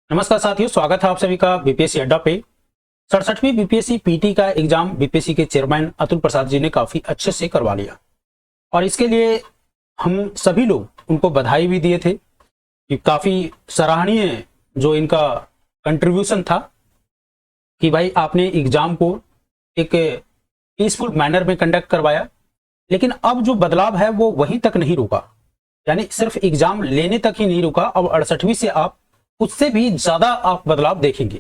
नमस्कार साथियों, स्वागत है आप सभी का बीपीएससी अड्डा पे। 67वीं बीपीएससी पीटी का एग्जाम बीपीएससी के चेयरमैन अतुल प्रसाद जी ने काफी अच्छे से करवा लिया और इसके लिए हम सभी लोग उनको बधाई भी दिए थे कि काफी सराहनीय जो इनका कंट्रीब्यूशन था कि भाई आपने एग्जाम को एक पीसफुल मैनर में कंडक्ट करवाया। लेकिन अब जो बदलाव है वो वहीं तक नहीं रुका, यानी सिर्फ एग्जाम लेने तक ही नहीं रुका। अब 68वीं से आप उससे भी ज्यादा आप बदलाव देखेंगे।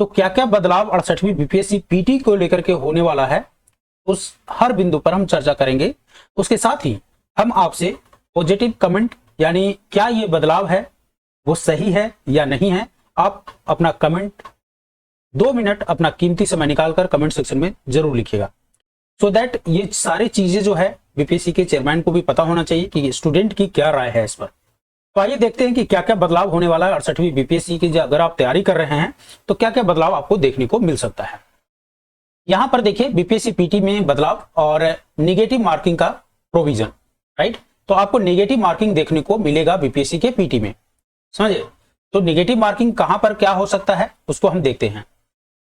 तो क्या क्या बदलाव 68वीं बीपीएससी पीटी को लेकर के होने वाला है, उस हर बिंदु पर हम चर्चा करेंगे। उसके साथ ही हम आपसे पॉजिटिव कमेंट, यानी क्या ये बदलाव है वो सही है या नहीं है, आप अपना कमेंट 2 मिनट अपना कीमती समय निकालकर कमेंट सेक्शन में जरूर लिखिएगा, सो दैट ये सारी चीजें जो है बीपीएससी के चेयरमैन को भी पता होना चाहिए कि स्टूडेंट की क्या राय है इस पर। तो आइए देखते हैं कि क्या क्या बदलाव होने वाला है 68वीं बीपीएससी की। अगर आप तैयारी कर रहे हैं तो क्या क्या बदलाव आपको देखने को मिल सकता है। यहां पर देखिए बीपीएससी पीटी में बदलाव और निगेटिव मार्किंग का प्रोविजन, राइट। तो आपको निगेटिव मार्किंग देखने को मिलेगा बीपीएससी के पीटी में, समझे। तो निगेटिव मार्किंग कहां पर क्या हो सकता है उसको हम देखते हैं।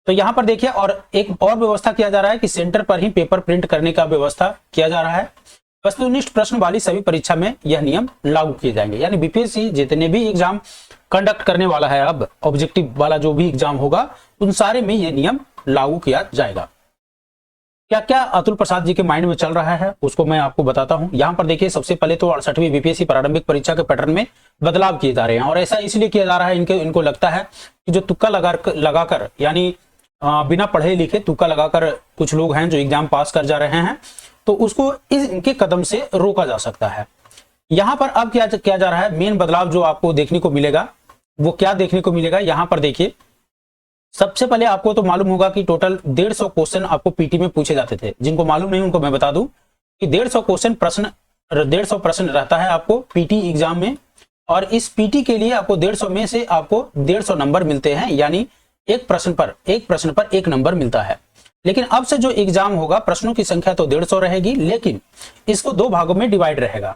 तो यहां पर देखिए, और एक और व्यवस्था किया जा रहा है कि सेंटर पर ही पेपर प्रिंट करने का व्यवस्था किया जा रहा है। वस्तुनिष्ठ प्रश्न वाली सभी परीक्षा में यह नियम लागू किए जाएंगे, यानी बीपीएससी जितने भी एग्जाम कंडक्ट करने वाला है, अब ऑब्जेक्टिव वाला जो भी एग्जाम होगा उन सारे में यह नियम लागू किया जाएगा। क्या क्या अतुल प्रसाद जी के माइंड में चल रहा है उसको मैं आपको बताता हूं। यहां पर देखिए, सबसे पहले तो 68वीं बीपीएससी प्रारंभिक परीक्षा के पैटर्न में बदलाव किए जा रहे हैं, और ऐसा इसलिए किया जा रहा है, इनको लगता है कि जो तुक्का लगाकर, यानी बिना पढ़े लिखे तुक्का लगाकर कुछ लोग हैं जो एग्जाम पास कर जा रहे हैं, तो उसको इनके कदम से रोका जा सकता है। यहां पर अब क्या किया जा रहा है, मेन बदलाव जो आपको देखने को मिलेगा वो क्या देखने को मिलेगा। यहां पर देखिए, सबसे पहले आपको तो मालूम होगा कि टोटल 150 क्वेश्चन आपको पीटी में पूछे जाते थे। जिनको मालूम नहीं उनको मैं बता दूं कि 150 प्रश्न रहता है आपको पीटी एग्जाम में, और इस पीटी के लिए आपको 150 में से आपको 150 नंबर मिलते हैं, यानी एक प्रश्न पर एक नंबर मिलता है। लेकिन अब से जो एग्जाम होगा, प्रश्नों की संख्या तो 150 रहेगी, लेकिन इसको 2 भागों में डिवाइड रहेगा।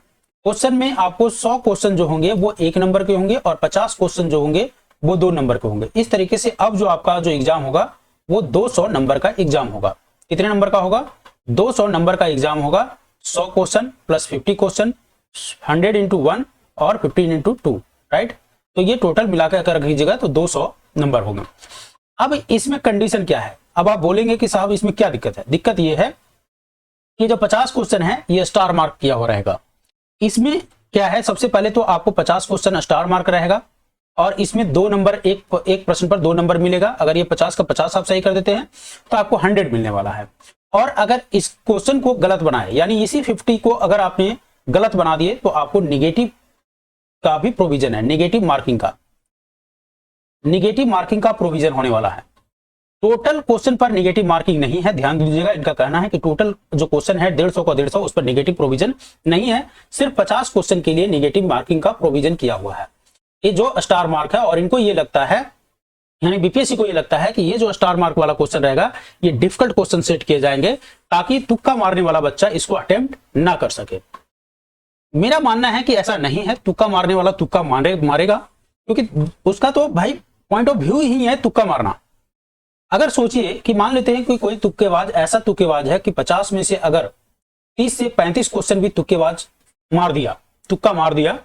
क्वेश्चन में आपको 100 क्वेश्चन जो होंगे वो 1 नंबर के होंगे, और 50 क्वेश्चन जो होंगे वो 2 नंबर के होंगे। इस तरीके से अब जो आपका जो एग्जाम होगा वो 200 नंबर का एग्जाम होगा। कितने नंबर का होगा? 200 नंबर का एग्जाम होगा। 100 क्वेश्चन प्लस 50 क्वेश्चन, 100 इंटू 1 और 15 इंटू 2, राइट। तो ये टोटल मिलाकर रखिएगा तो 200 नंबर होंगे। अब इसमें कंडीशन क्या है? अब आप बोलेंगे कि साहब इसमें क्या दिक्कत है? दिक्कत ये है कि जो 50 क्वेश्चन है ये स्टार मार्क किया हुआ रहेगा। इसमें क्या है, सबसे पहले तो आपको 50 क्वेश्चन स्टार मार्क रहेगा, और इसमें 2 नंबर, एक प्रश्न पर 2 नंबर मिलेगा। अगर ये 50 का 50 आप सही कर देते हैं तो आपको 100 मिलने वाला है। और अगर इस क्वेश्चन को गलत बनाए, यानी इसी 50 को अगर आपने गलत बना दिए, तो आपको निगेटिव का भी प्रोविजन है, निगेटिव मार्किंग का प्रोविजन होने वाला है। टोटल क्वेश्चन पर नेगेटिव मार्किंग नहीं है, ध्यान दीजिएगा। इनका कहना है कि टोटल जो क्वेश्चन है 150 का 150, उस पर नेगेटिव प्रोविजन नहीं है। सिर्फ 50 क्वेश्चन के लिए नेगेटिव मार्किंग का प्रोविजन किया हुआ है, ये जो स्टार मार्क है। और इनको ये लगता है, यानी बीपीएससी को ये लगता है कि ये जो स्टार मार्क वाला क्वेश्चन रहेगा ये डिफिकल्ट क्वेश्चन सेट किए जाएंगे, ताकि तुक्का मारने वाला बच्चा इसको अटेम्प्ट ना कर सके। मेरा मानना है कि ऐसा नहीं है, तुक्का मारने वाला तुक्का मारेगा, क्योंकि उसका तो भाई पॉइंट ऑफ व्यू ही है तुक्का मारना। अगर सोचिए कि मान लेते हैं कि कोई तुक्केबाज ऐसा तुक्केबाज है कि 50 में से अगर 30 से 35 क्वेश्चन भी तुक्केबाज तुक्का मार दिया,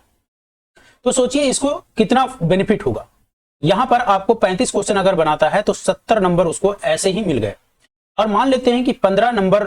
तो सोचिए इसको कितना बेनिफिट होगा। यहां पर आपको 35 क्वेश्चन अगर बनाता है तो 70 नंबर उसको ऐसे ही मिल गए। और मान लेते हैं कि 15 नंबर,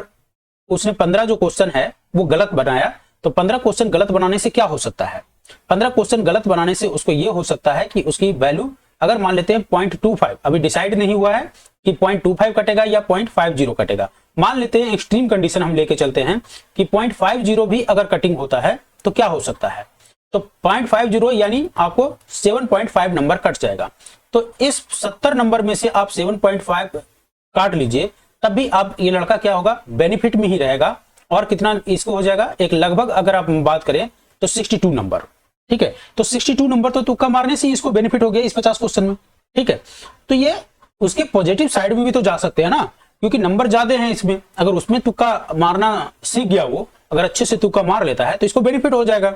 उसने 15 जो क्वेश्चन है वो गलत बनाया, तो 15 क्वेश्चन गलत बनाने से क्या हो सकता है? 15 क्वेश्चन गलत बनाने से उसको ये हो सकता है कि उसकी वैल्यू, अगर मान लेते हैं 0.25, अभी डिसाइड नहीं हुआ है कि 0.25 कटेगा या 0.50 कटेगा। मान लेते हैं एक्सट्रीम कंडीशन हम लेके चलते हैं कि 0.50 भी अगर कटिंग होता है तो क्या हो सकता है? तो 0.50 यानी आपको 7.5 नंबर कट जाएगा। तो इस 70 नंबर में से आप 7.5 काट लीजिए, तब भी आप, ये लड़का क्या होगा, बेनिफिट में ही रहेगा। और कितना इसको हो जाएगा, एक लगभग अगर आप बात करें तो 62 नंबर, ठीक है। तो 62 नंबर तो तुक्का मारने से इसको बेनिफिट हो गया इस 50 क्वेश्चन में, ठीक है। तो ये उसके पॉजिटिव साइड में भी तो जा सकते हैं ना, क्योंकि नंबर ज्यादा हैं इसमें। अगर उसमें तुक्का मारना सीख गया, वो अगर अच्छे से तुक्का मार लेता है तो इसको बेनिफिट हो जाएगा।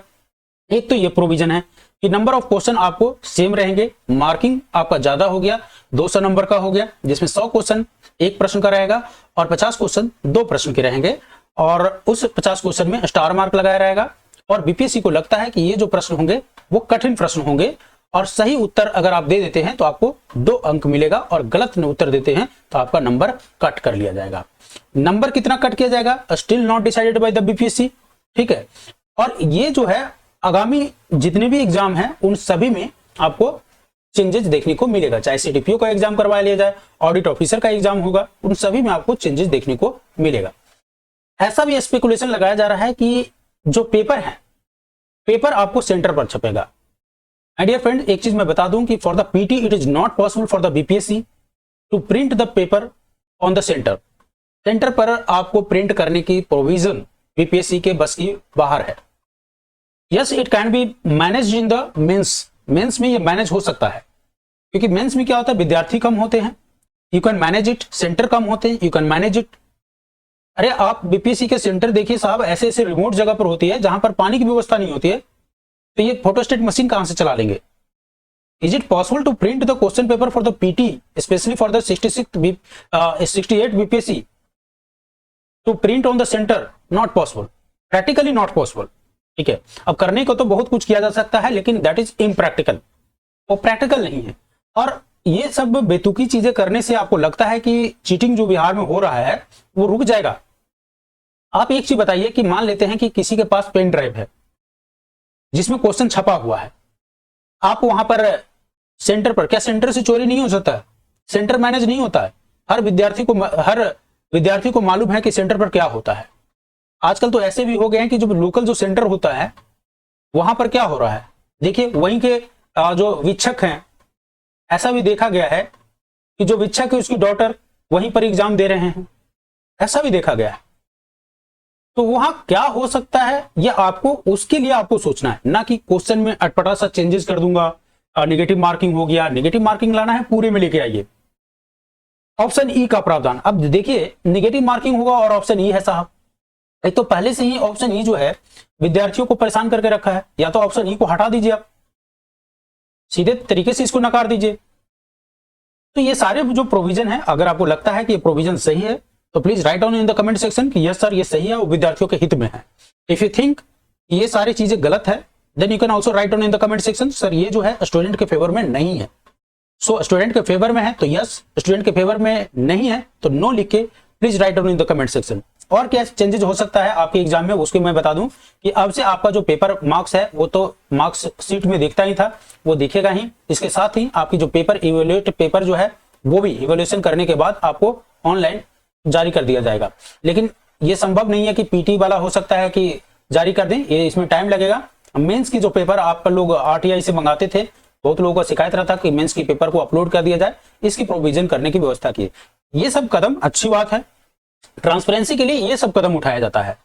एक तो ये प्रोविजन है। कि नंबर ऑफ क्वेश्चन आपको सेम रहेंगे, मार्किंग आपका ज्यादा हो गया, 200 नंबर का हो गया, जिसमें 100 क्वेश्चन एक प्रश्न का रहेगा और 50 क्वेश्चन 2 प्रश्न के रहेंगे, और उस 50 क्वेश्चन में स्टार मार्क लगाया रहेगा। और बीपीएससी को लगता है कि ये जो प्रश्न होंगे वो कठिन प्रश्न होंगे, और सही उत्तर अगर आप दे देते हैं तो आपको 2 अंक मिलेगा, और गलत उत्तर देते हैं तो आपका नंबर कट कर लिया जाएगा। नंबर कितना कट किया जाएगा, still not decided by the BPSC, ठीक है। और ये जो है आगामी जितने भी एग्जाम हैं उन सभी में आपको चेंजेस देखने को मिलेगा, चाहे सीडीपीओ का एग्जाम करवा लिया जाए, ऑडिट ऑफिसर का एग्जाम होगा, उन सभी में आपको चेंजेस देखने को मिलेगा। ऐसा भी स्पेकुलेशन लगाया जा रहा है कि जो पेपर है, पेपर आपको सेंटर पर छपेगा। माय डियर फ्रेंड, एक चीज मैं बता दूं कि for the PT it is not possible for the BPSC to print the paper on the centre. Centre पर आपको प्रिंट करने की प्रोविजन बीपीएससी के बस की बाहर है। Yes, it can be manage in the mains, mains में ये मैनेज हो सकता है, क्योंकि मेंस में क्या होता है, विद्यार्थी कम होते हैं, you can manage it, centre कम होते हैं, यू कैन मैनेज इट। अरे आप बीपीएससी के सेंटर देखिए साहब, ऐसे ऐसे रिमोट जगह पर होती है जहां पर पानी की व्यवस्था नहीं होती है, तो ये फोटोस्टेट मशीन कहां से चला लेंगे। Is it possible to print the question paper for the PT, specially for the 68 BPSC to print on the centre? Not possible, practically not possible, ठीक है। अब करने को तो बहुत कुछ किया जा सकता है, लेकिन दैट इज इम्प्रैक्टिकल, वो प्रैक्टिकल नहीं है। और ये सब बेतुकी चीजें करने से आपको लगता है कि चीटिंग जो बिहार में हो रहा है वो रुक जाएगा। आप एक चीज बताइए कि मान लेते हैं कि किसी के पास पेन ड्राइव है जिसमें क्वेश्चन छपा हुआ है, आप वहां पर सेंटर पर, क्या सेंटर से चोरी नहीं हो सकता है? सेंटर मैनेज नहीं होता है। हर विद्यार्थी को मालूम है कि सेंटर पर क्या होता है। आजकल तो ऐसे भी हो गए हैं कि जो लोकल जो सेंटर होता है वहां पर क्या हो रहा है, देखिए वहीं के जो वीक्षक हैं, ऐसा भी देखा गया है कि जो वीक्षक है उसकी डॉटर वहीं पर एग्जाम दे रहे हैं, ऐसा भी देखा गया है। तो वहां क्या हो सकता है ये आपको, उसके लिए आपको सोचना है, ना कि क्वेश्चन में अटपटा सा चेंजेस कर दूंगा, नेगेटिव मार्किंग हो गया। नेगेटिव मार्किंग लाना है पूरे में लेके आइए। ऑप्शन ई का प्रावधान, अब देखिए नेगेटिव मार्किंग होगा और ऑप्शन ई है साहब। एक तो पहले से ही ऑप्शन ई जो है विद्यार्थियों को परेशान करके रखा है, या तो ऑप्शन ई को हटा दीजिए, आप सीधे तरीके से इसको नकार दीजिए। तो ये सारे जो प्रोविजन है, अगर आपको लगता है कि ये प्रोविजन सही है तो please right down in the comment section कि यस सर ये सही है, वो विद्यार्थियों के हित में है। इफ यू थिंक ये सारी चीजें गलत है, then you can also write down in the comment section sir ये जो है स्टूडेंट के फेवर में नहीं है। सो स्टूडेंट के फेवर में है तो यस, स्टूडेंट के फेवर में नहीं है तो नो लिख के please right down in the comment section. और क्या चेंजेस हो सकता है आपके एग्जाम में, उसको मैं बता दूं कि अब से आपका जो पेपर मार्क्स है वो तो मार्क्स शीट में दिखता ही था, वो दिखेगा ही। इसके साथ ही आपकी जो पेपर इवेल्युएट पेपर जो है वो भी इवेल्युएशन करने के बाद आपको ऑनलाइन जारी कर दिया जाएगा। लेकिन ये संभव नहीं है कि पीटी वाला हो सकता है कि जारी कर दें, ये इसमें टाइम लगेगा। मेंस की जो पेपर आप लोग आरटीआई से मंगाते थे, बहुत लोगों का शिकायत रहता कि मेंस की पेपर को अपलोड कर दिया जाए, इसकी प्रोविजन करने की व्यवस्था की। ये सब कदम अच्छी बात है, ट्रांसपेरेंसी के लिए ये सब कदम उठाया जाता है।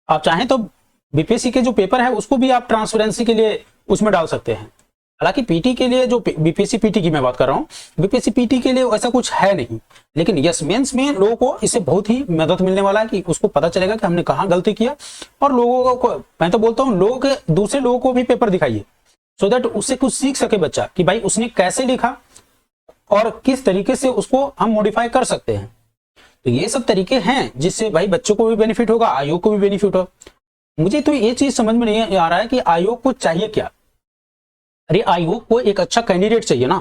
आप चाहें तो बीपीएससी के जो पेपर है उसको भी आप ट्रांसपेरेंसी के लिए उसमें डाल सकते हैं। हालांकि पीटी के लिए, जो बीपीएससी पीटी की मैं बात कर रहा हूं, बीपीएससी पीटी के लिए ऐसा कुछ है नहीं, लेकिन यस मेंस में लोगों को इससे बहुत ही मदद मिलने वाला है कि उसको पता चलेगा कि हमने कहां गलती किया। और लोगों को, मैं तो बोलता हूं लोगों के, दूसरे लोगों को भी पेपर दिखाइए, सो दैट उससे कुछ सीख सके बच्चा कि भाई उसने कैसे लिखा और किस तरीके से उसको हम मॉडिफाई कर सकते हैं। तो ये सब तरीके हैं जिससे भाई बच्चों को भी बेनिफिट होगा, आयोग को भी बेनिफिट होगा। मुझे तो ये चीज समझ में नहीं आ रहा है कि आयोग को चाहिए क्या। अरे आयोग को एक अच्छा कैंडिडेट चाहिए ना,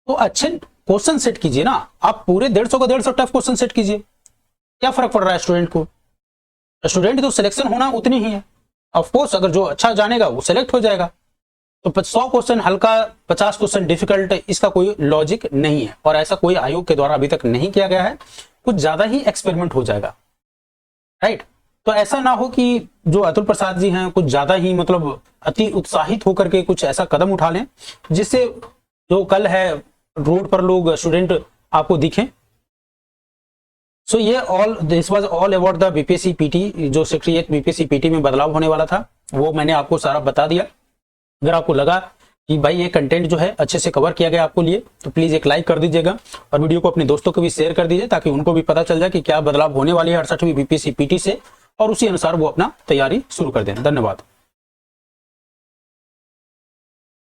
तो अच्छे क्वेश्चन सेट कीजिए ना। आप पूरे 150 का 150 टफ क्वेश्चन सेट कीजिए, क्या फर्क पड़ रहा है स्टूडेंट को? स्टूडेंट तो सिलेक्शन होना उतनी ही है। ऑफ कोर्स अगर जो अच्छा जानेगा वो सिलेक्ट हो जाएगा। तो 100 क्वेश्चन हल्का, 50 क्वेश्चन डिफिकल्ट, इसका कोई लॉजिक नहीं है, और ऐसा कोई आयोग के द्वारा अभी तक नहीं किया गया है। कुछ ज्यादा ही एक्सपेरिमेंट हो जाएगा, राइट। तो ऐसा ना हो कि जो अतुल प्रसाद जी हैं कुछ ज्यादा ही मतलब अति उत्साहित होकर के कुछ ऐसा कदम उठा लें जिससे जो कल है रोड पर लोग, स्टूडेंट आपको दिखें। सो ये this was all about the BPSC PT. जो 68 बीपीएससी पीटी में बदलाव होने वाला था वो मैंने आपको सारा बता दिया। अगर आपको लगा कि भाई ये कंटेंट जो है अच्छे से कवर किया गया आपको लिए, तो प्लीज एक लाइक कर दीजिएगा और वीडियो को अपने दोस्तों को भी शेयर कर दीजिए, ताकि उनको भी पता चल जाए कि क्या बदलाव होने वाली है 68वीं बीपीएससी पीटी से, और उसी अनुसार वो अपना तैयारी शुरू कर दें। धन्यवाद।